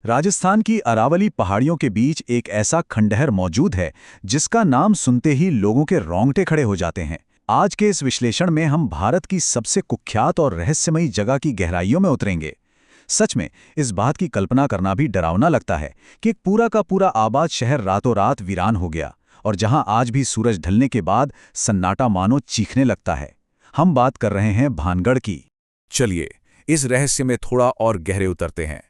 राजस्थान की अरावली पहाड़ियों के बीच एक ऐसा खंडहर मौजूद है जिसका नाम सुनते ही लोगों के रोंगटे खड़े हो जाते हैं। आज के इस विश्लेषण में हम भारत की सबसे कुख्यात और रहस्यमयी जगह की गहराइयों में उतरेंगे। सच में इस बात की कल्पना करना भी डरावना लगता है कि एक पूरा का पूरा आबाद शहर रातों रात वीरान हो गया और जहां आज भी सूरज ढलने के बाद सन्नाटा मानो चीखने लगता है। हम बात कर रहे हैं भानगढ़ की। चलिए इस रहस्य में थोड़ा और गहरे उतरते हैं।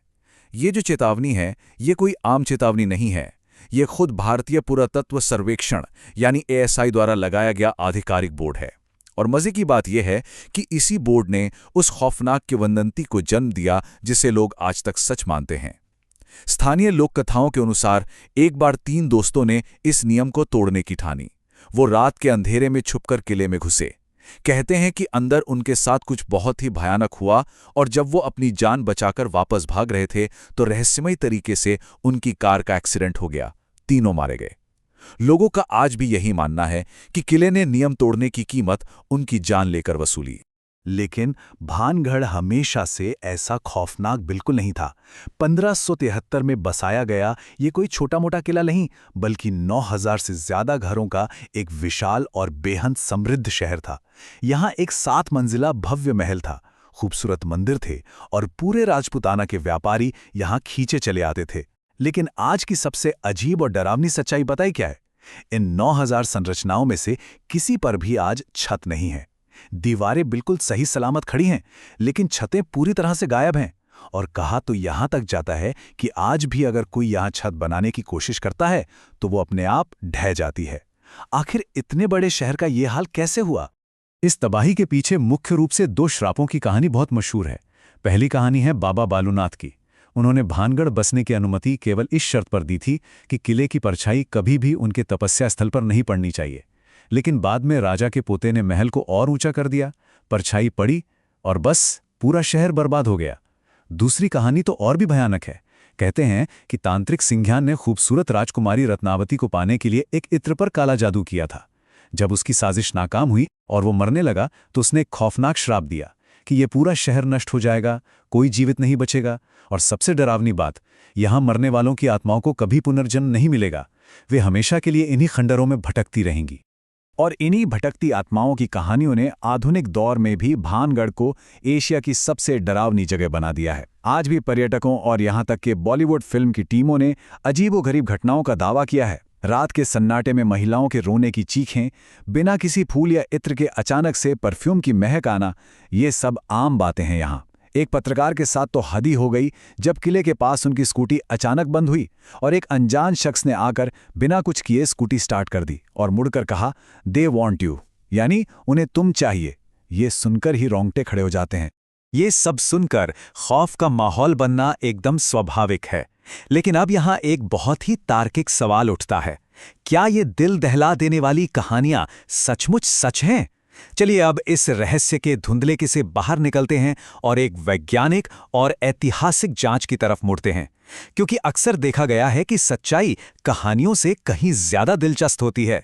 ये जो चेतावनी है, ये कोई आम चेतावनी नहीं है। ये खुद भारतीय पुरातत्व सर्वेक्षण यानी ASI द्वारा लगाया गया आधिकारिक बोर्ड है। और मजे की बात यह है कि इसी बोर्ड ने उस खौफनाक किंवदंती को जन्म दिया जिसे लोग आज तक सच मानते हैं। स्थानीय लोक कथाओं के अनुसार एक बार 3 दोस्तों ने इस नियम को तोड़ने की ठानी। वो रात के अंधेरे में छुपकर किले में घुसे। कहते हैं कि अंदर उनके साथ कुछ बहुत ही भयानक हुआ और जब वो अपनी जान बचाकर वापस भाग रहे थे तो रहस्यमयी तरीके से उनकी कार का एक्सीडेंट हो गया। तीनों मारे गए। लोगों का आज भी यही मानना है कि किले ने नियम तोड़ने की कीमत उनकी जान लेकर वसूली। लेकिन भानगढ़ हमेशा से ऐसा खौफनाक बिल्कुल नहीं था। 1573 में बसाया गया ये कोई छोटा मोटा किला नहीं, बल्कि 9000 से ज्यादा घरों का एक विशाल और बेहद समृद्ध शहर था। यहाँ एक 7 मंजिला भव्य महल था, खूबसूरत मंदिर थे और पूरे राजपूताना के व्यापारी यहाँ खींचे चले आते थे। लेकिन आज की सबसे अजीब और डरावनी सच्चाई बताई क्या है? इन 9000 संरचनाओं में से किसी पर भी आज छत नहीं है। दीवारें बिल्कुल सही सलामत खड़ी हैं, लेकिन छतें पूरी तरह से गायब हैं। और कहा तो यहां तक जाता है कि आज भी अगर कोई यहां छत बनाने की कोशिश करता है तो वो अपने आप ढह जाती है। आखिर इतने बड़े शहर का ये हाल कैसे हुआ? इस तबाही के पीछे मुख्य रूप से 2 श्रापों की कहानी बहुत मशहूर है। पहली कहानी है बाबा बालूनाथ की। उन्होंने भानगढ़ बसने की अनुमति केवल इस शर्त पर दी थी कि किले की परछाई कभी भी उनके तपस्या स्थल पर नहीं पड़नी चाहिए। लेकिन बाद में राजा के पोते ने महल को और ऊंचा कर दिया, परछाई पड़ी और बस पूरा शहर बर्बाद हो गया। दूसरी कहानी तो और भी भयानक है। कहते हैं कि तांत्रिक सिंघ्यान ने खूबसूरत राजकुमारी रत्नावती को पाने के लिए एक इत्र पर काला जादू किया था। जब उसकी साजिश नाकाम हुई और वो मरने लगा तो उसने एक खौफनाक श्राप दिया कि ये पूरा शहर नष्ट हो जाएगा, कोई जीवित नहीं बचेगा। और सबसे डरावनी बात, यहां मरने वालों की आत्माओं को कभी पुनर्जन्म नहीं मिलेगा। वे हमेशा के लिए इन्हीं खंडरों में भटकती रहेंगी। और इन्हीं भटकती आत्माओं की कहानियों ने आधुनिक दौर में भी भानगढ़ को एशिया की सबसे डरावनी जगह बना दिया है। आज भी पर्यटकों और यहां तक कि बॉलीवुड फिल्म की टीमों ने अजीबोगरीब घटनाओं का दावा किया है। रात के सन्नाटे में महिलाओं के रोने की चीखें, बिना किसी फूल या इत्र के अचानक से परफ्यूम की महक आना, ये सब आम बातें हैं यहाँ। एक पत्रकार के साथ तो हद ही हो गई जब किले के पास उनकी स्कूटी अचानक बंद हुई और एक अनजान शख्स ने आकर बिना कुछ किए स्कूटी स्टार्ट कर दी और मुड़कर कहा, दे वॉन्ट यू, यानी उन्हें तुम चाहिए। ये सुनकर ही रोंगटे खड़े हो जाते हैं। ये सब सुनकर खौफ का माहौल बनना एकदम स्वाभाविक है। लेकिन अब यहाँ एक बहुत ही तार्किक सवाल उठता है, क्या ये दिल दहला देने वाली कहानियां सचमुच सच हैं? चलिए अब इस रहस्य के धुंधलेके से बाहर निकलते हैं और एक वैज्ञानिक और ऐतिहासिक जांच की तरफ मुड़ते हैं, क्योंकि अक्सर देखा गया है कि सच्चाई कहानियों से कहीं ज्यादा दिलचस्प होती है।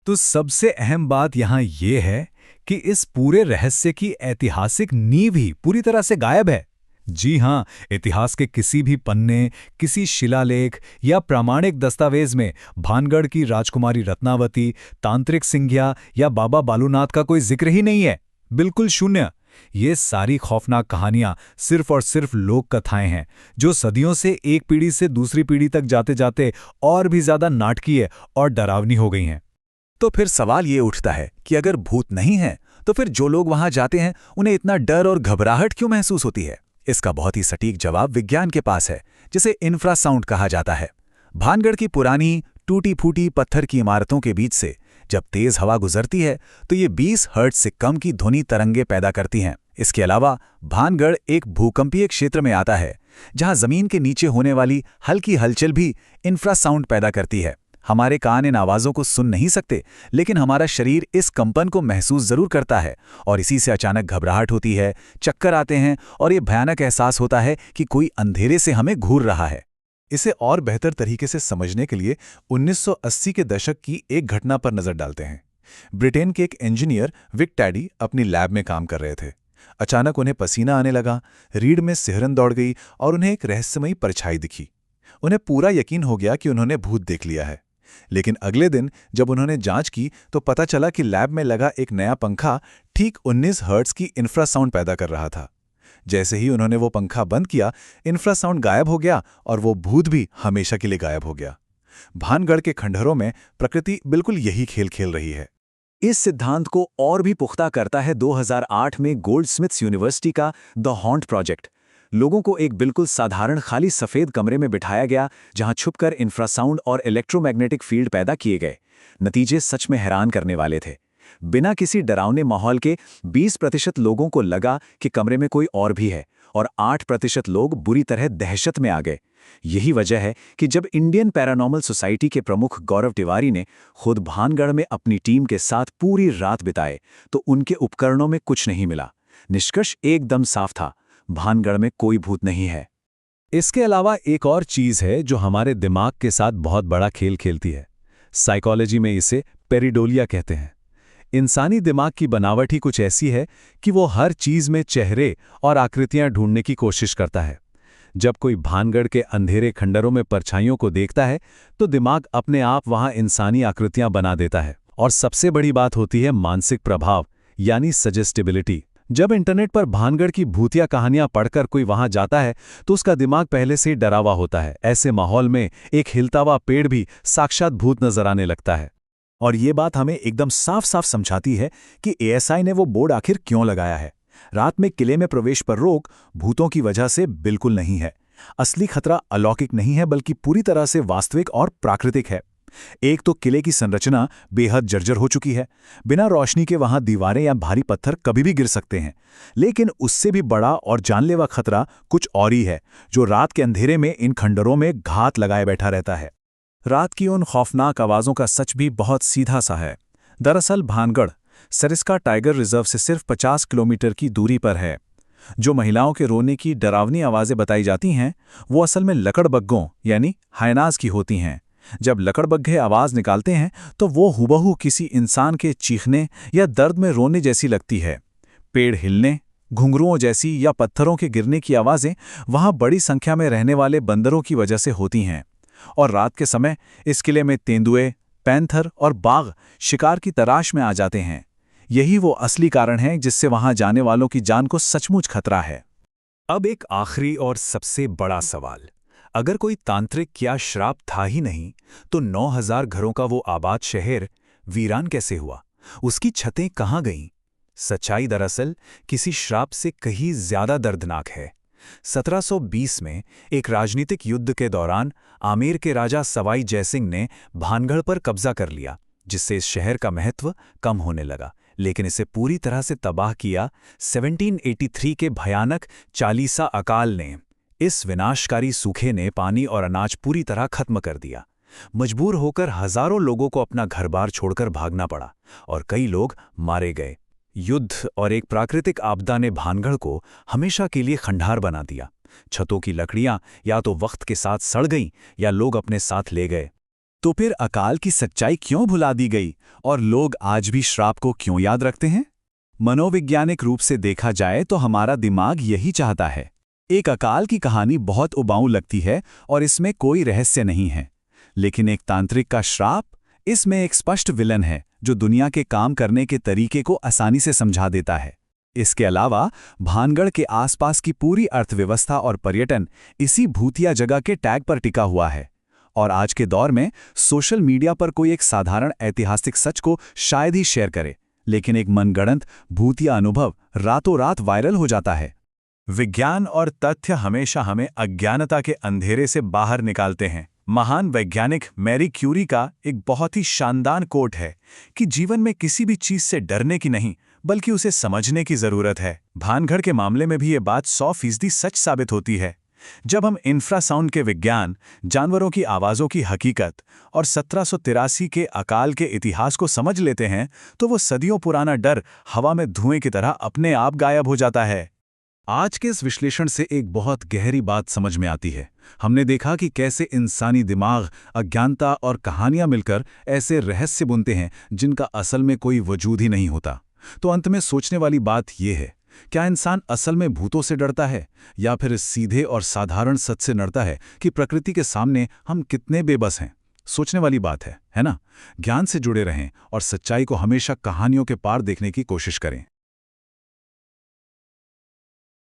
तो सबसे अहम बात यहाँ ये है कि इस पूरे रहस्य की ऐतिहासिक नींव ही पूरी तरह से गायब है। जी हां, इतिहास के किसी भी पन्ने, किसी शिलालेख या प्रामाणिक दस्तावेज में भानगढ़ की राजकुमारी रत्नावती, तांत्रिक सिंघिया या बाबा बालूनाथ का कोई जिक्र ही नहीं है। बिल्कुल शून्य। ये सारी खौफनाक कहानियां सिर्फ और सिर्फ लोक कथाएं हैं, जो सदियों से एक पीढ़ी से दूसरी पीढ़ी तक जाते जाते और भी ज्यादा नाटकीय और डरावनी हो गई हैं। तो फिर सवाल ये उठता है कि अगर भूत नहीं है तो फिर जो लोग वहां जाते हैं उन्हें इतना डर और घबराहट क्यों महसूस होती है? इसका बहुत ही सटीक जवाब विज्ञान के पास है, जिसे इंफ्रासाउंड कहा जाता है। भानगढ़ की पुरानी टूटी फूटी पत्थर की इमारतों के बीच से जब तेज हवा गुजरती है तो ये 20 हर्ट्ज से कम की ध्वनि तरंगे पैदा करती हैं। इसके अलावा भानगढ़ एक भूकंपीय क्षेत्र में आता है, जहां जमीन के नीचे होने वाली हल्की हलचल भी इंफ्रासाउंड पैदा करती है। हमारे कान इन आवाज़ों को सुन नहीं सकते, लेकिन हमारा शरीर इस कंपन को महसूस जरूर करता है और इसी से अचानक घबराहट होती है, चक्कर आते हैं और ये भयानक एहसास होता है कि कोई अंधेरे से हमें घूर रहा है। इसे और बेहतर तरीके से समझने के लिए 1980 के दशक की एक घटना पर नजर डालते हैं। ब्रिटेन के एक इंजीनियर विक टैडी अपनी लैब में काम कर रहे थे। अचानक उन्हें पसीना आने लगा, रीढ़ में सिहरन दौड़ गई और उन्हें एक रहस्यमयी परछाई दिखी। उन्हें पूरा यकीन हो गया कि उन्होंने भूत देख लिया है। लेकिन अगले दिन जब उन्होंने जांच की तो पता चला कि लैब में लगा एक नया पंखा ठीक 19 हर्ट्ज की इंफ्रासाउंड पैदा कर रहा था। जैसे ही उन्होंने वो पंखा बंद किया, इंफ्रासाउंड गायब हो गया और वो भूत भी हमेशा के लिए गायब हो गया। भानगढ़ के खंडहरों में प्रकृति बिल्कुल यही खेल खेल रही है। इस सिद्धांत को और भी पुख्ता करता है 2008 में गोल्डस्मिथ्स यूनिवर्सिटी का द हॉन्ट प्रोजेक्ट। लोगों को एक बिल्कुल साधारण खाली सफ़ेद कमरे में बिठाया गया, जहां छुपकर इंफ्रासाउंड और इलेक्ट्रोमैग्नेटिक फील्ड पैदा किए गए। नतीजे सच में हैरान करने वाले थे। बिना किसी डरावने माहौल के 20% लोगों को लगा कि कमरे में कोई और भी है और 8% लोग बुरी तरह दहशत में आ गए। यही वजह है कि जब इंडियन पैरानॉर्मल सोसाइटी के प्रमुख गौरव तिवारी ने खुद भानगढ़ में अपनी टीम के साथ पूरी रात बिताए तो उनके उपकरणों में कुछ नहीं मिला। निष्कर्ष एकदम साफ था, भानगढ़ में कोई भूत नहीं है। इसके अलावा एक और चीज़ है जो हमारे दिमाग के साथ बहुत बड़ा खेल खेलती है। साइकोलॉजी में इसे पेरिडोलिया कहते हैं। इंसानी दिमाग की बनावट ही कुछ ऐसी है कि वो हर चीज़ में चेहरे और आकृतियां ढूंढने की कोशिश करता है। जब कोई भानगढ़ के अंधेरे खंडरों में परछाइयों को देखता है तो दिमाग अपने आप वहां इंसानी आकृतियां बना देता है। और सबसे बड़ी बात होती है मानसिक प्रभाव, यानी सजेस्टिबिलिटी। जब इंटरनेट पर भानगढ़ की भूतिया कहानियां पढ़कर कोई वहां जाता है तो उसका दिमाग पहले से ही डरा हुआ होता है। ऐसे माहौल में एक हिलता हुआ पेड़ भी साक्षात भूत नजर आने लगता है। और ये बात हमें एकदम साफ साफ समझाती है कि एएसआई ने वो बोर्ड आखिर क्यों लगाया है। रात में किले में प्रवेश पर रोक भूतों की वजह से बिल्कुल नहीं है। असली खतरा अलौकिक नहीं है, बल्कि पूरी तरह से वास्तविक और प्राकृतिक है। एक तो किले की संरचना बेहद जर्जर हो चुकी है। बिना रोशनी के वहां दीवारें या भारी पत्थर कभी भी गिर सकते हैं। लेकिन उससे भी बड़ा और जानलेवा खतरा कुछ और ही है, जो रात के अंधेरे में इन खंडरों में घात लगाए बैठा रहता है। रात की उन खौफनाक आवाज़ों का सच भी बहुत सीधा सा है। दरअसल भानगढ़ सरिस्का टाइगर रिजर्व से सिर्फ 50 किलोमीटर की दूरी पर है। जो महिलाओं के रोने की डरावनी आवाज़ें बताई जाती हैं, वो असल में लकड़बग्घों यानी हायनाज की होती हैं। जब लकड़बग्घे आवाज़ निकालते हैं तो वो हुबहू किसी इंसान के चीखने या दर्द में रोने जैसी लगती है। पेड़ हिलने, घुंघरुओं जैसी या पत्थरों के गिरने की आवाज़ें वहाँ बड़ी संख्या में रहने वाले बंदरों की वजह से होती हैं। और रात के समय इस किले में तेंदुए, पैंथर और बाघ शिकार की तलाश में आ जाते हैं। यही वो असली कारण है जिससे वहां जाने वालों की जान को सचमुच खतरा है। अब एक आखिरी और सबसे बड़ा सवाल, अगर कोई तांत्रिक या श्राप था ही नहीं तो 9000 घरों का वो आबाद शहर वीरान कैसे हुआ? उसकी छतें कहाँ गईं? सच्चाई दरअसल किसी श्राप से कहीं ज्यादा दर्दनाक है। 1720 में एक राजनीतिक युद्ध के दौरान आमेर के राजा सवाई जयसिंह ने भानगढ़ पर कब्जा कर लिया, जिससे इस शहर का महत्व कम होने लगा। लेकिन इसे पूरी तरह से तबाह किया 1783 के भयानक चालीसा अकाल ने। इस विनाशकारी सूखे ने पानी और अनाज पूरी तरह खत्म कर दिया। मजबूर होकर हजारों लोगों को अपना घर-बार छोड़कर भागना पड़ा और कई लोग मारे गए। युद्ध और एक प्राकृतिक आपदा ने भानगढ़ को हमेशा के लिए खंडहर बना दिया। छतों की लकड़ियां या तो वक्त के साथ सड़ गईं या लोग अपने साथ ले गए। तो फिर अकाल की सच्चाई क्यों भुला दी गई और लोग आज भी श्राप को क्यों याद रखते हैं? मनोवैज्ञानिक रूप से देखा जाए तो हमारा दिमाग यही चाहता है। एक अकाल की कहानी बहुत उबाऊ लगती है और इसमें कोई रहस्य नहीं है। लेकिन एक तांत्रिक का श्राप, इसमें एक स्पष्ट विलन है जो दुनिया के काम करने के तरीके को आसानी से समझा देता है। इसके अलावा भानगढ़ के आसपास की पूरी अर्थव्यवस्था और पर्यटन इसी भूतिया जगह के टैग पर टिका हुआ है। और आज के दौर में सोशल मीडिया पर कोई एक साधारण ऐतिहासिक सच को शायद ही शेयर करे, लेकिन एक मनगढ़ंत भूतिया अनुभव रातों रात वायरल हो जाता है। विज्ञान और तथ्य हमेशा हमें अज्ञानता के अंधेरे से बाहर निकालते हैं। महान वैज्ञानिक मैरी क्यूरी का एक बहुत ही शानदार कोट है कि जीवन में किसी भी चीज से डरने की नहीं, बल्कि उसे समझने की जरूरत है। भानगढ़ के मामले में भी ये बात 100% सच साबित होती है। जब हम इंफ्रासाउंड के विज्ञान, जानवरों की आवाज़ों की हकीकत और 1783 के अकाल के इतिहास को समझ लेते हैं तो वो सदियों पुराना डर हवा में धुएं की तरह अपने आप गायब हो जाता है। आज के इस विश्लेषण से एक बहुत गहरी बात समझ में आती है। हमने देखा कि कैसे इंसानी दिमाग, अज्ञानता और कहानियां मिलकर ऐसे रहस्य बुनते हैं जिनका असल में कोई वजूद ही नहीं होता। तो अंत में सोचने वाली बात यह है क्या इंसान असल में भूतों से डरता है या फिर इस सीधे और साधारण सच से डरता है कि प्रकृति के सामने हम कितने बेबस हैं? सोचने वाली बात है ना? ज्ञान से जुड़े रहें और सच्चाई को हमेशा कहानियों के पार देखने की कोशिश करें।